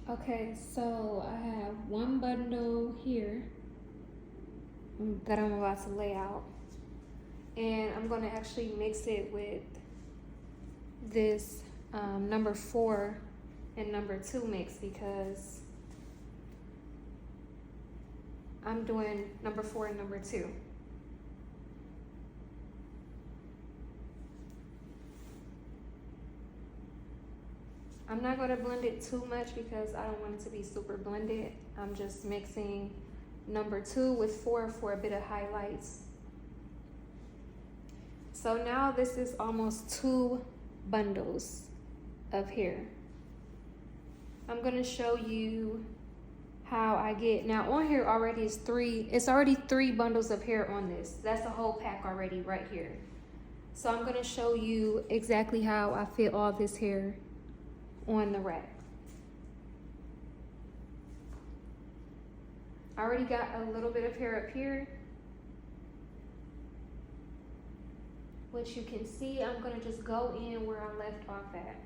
Okay, so I have one bundle here that I'm about to lay out. And I'm gonna actually mix it with this number 4 and number 2 mix because I'm doing number 4 and number 2. I'm not going to blend it too much because I don't want it to be super blended. I'm just mixing number 2 with 4 for a bit of highlights. So now this is almost 2 bundles of hair. I'm going to show you how I get, now on here already is 3, it's already 3 bundles of hair on this. That's a whole pack already right here. So I'm going to show you exactly how I fit all this hair on the rack. I already got a little bit of hair up here, which you can see. I'm going to just go in where I left off at.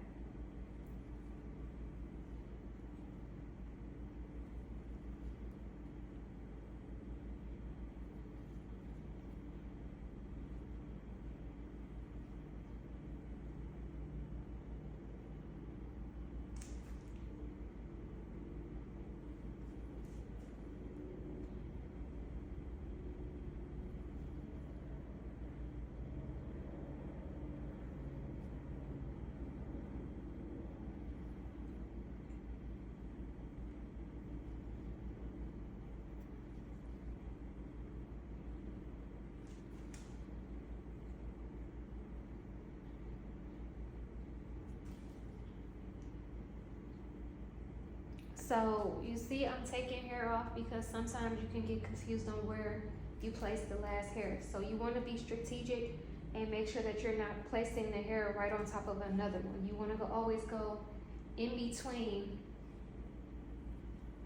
So you see I'm taking hair off because sometimes you can get confused on where you place the last hair. So you want to be strategic and make sure that you're not placing the hair right on top of another one. You want to always go in between,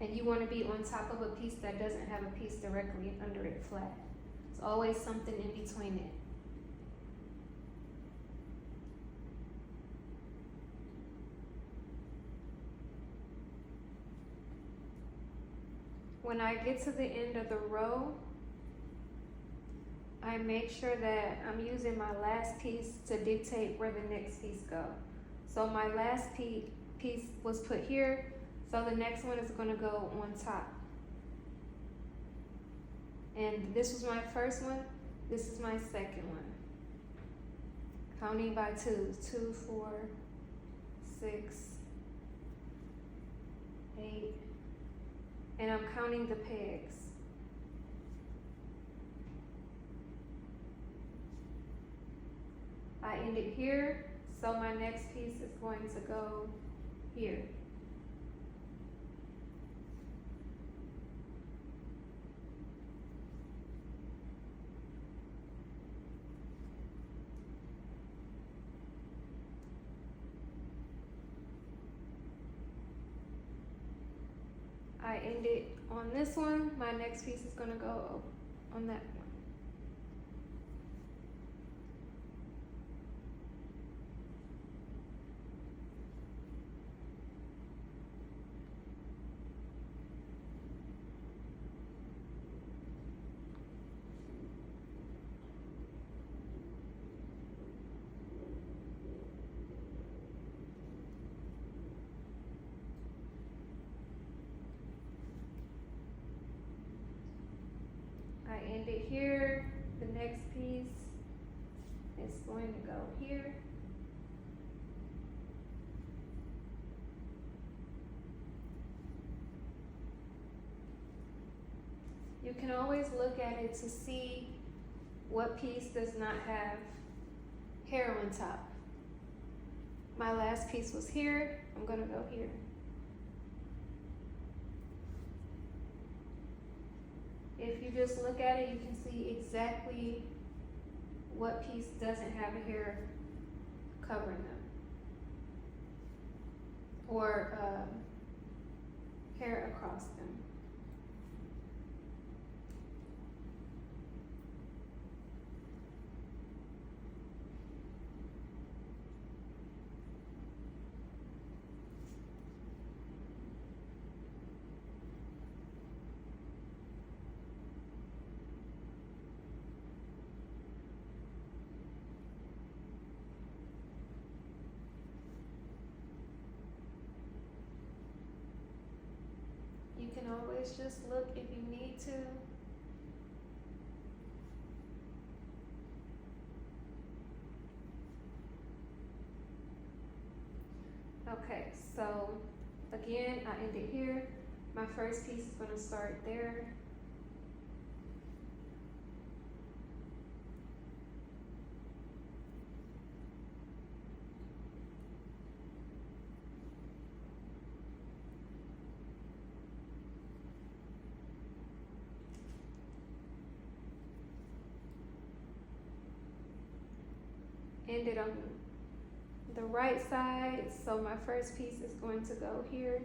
and you want to be on top of a piece that doesn't have a piece directly under it flat. It's always something in between it. When I get to the end of the row, I make sure that I'm using my last piece to dictate where the next piece go. So my last piece was put here, so the next one is gonna go on top. And this was my first one, this is my second one. Counting by 2s, 2, 4, 6, 8, and I'm counting the pegs. I ended here, so my next piece is going to go here. I ended on this one, my next piece is gonna go on that one. I end it here, the next piece is going to go here. You can always look at it to see what piece does not have hair on top. My last piece was here, I'm gonna go here. If you just look at it, you can see exactly what piece doesn't have a hair covering them, or hair across them. can always just look if you need to. Okay, so again, I ended here. My first piece is gonna start there. Ended on the right side, so my first piece is going to go here.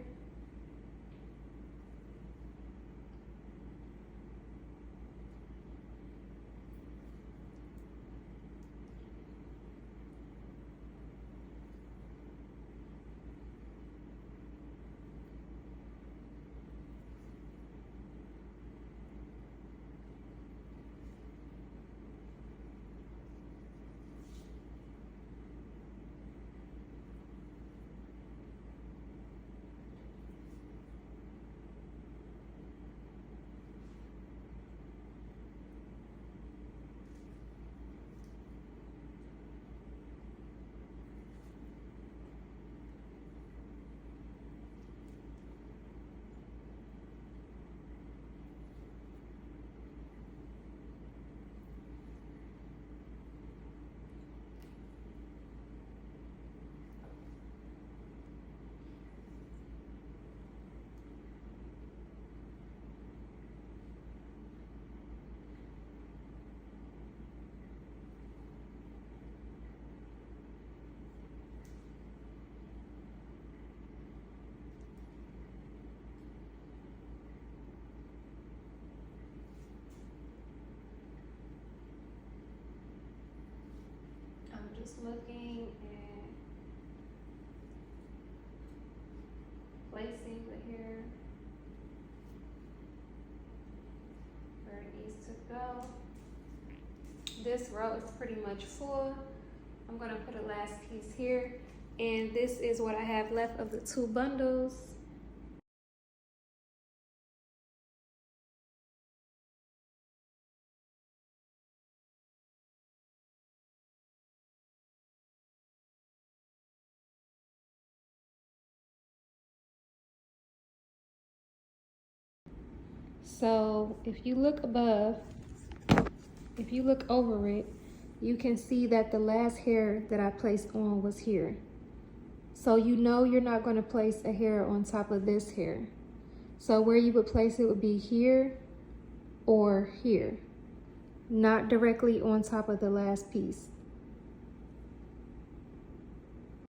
I'm just looking and placing the hair where it needs to go. This row is pretty much full. I'm gonna put a last piece here, and this is what I have left of the 2 bundles. So if you look above, if you look over it, you can see that the last hair that I placed on was here. So you know you're not going to place a hair on top of this hair. So where you would place it would be here or here, not directly on top of the last piece.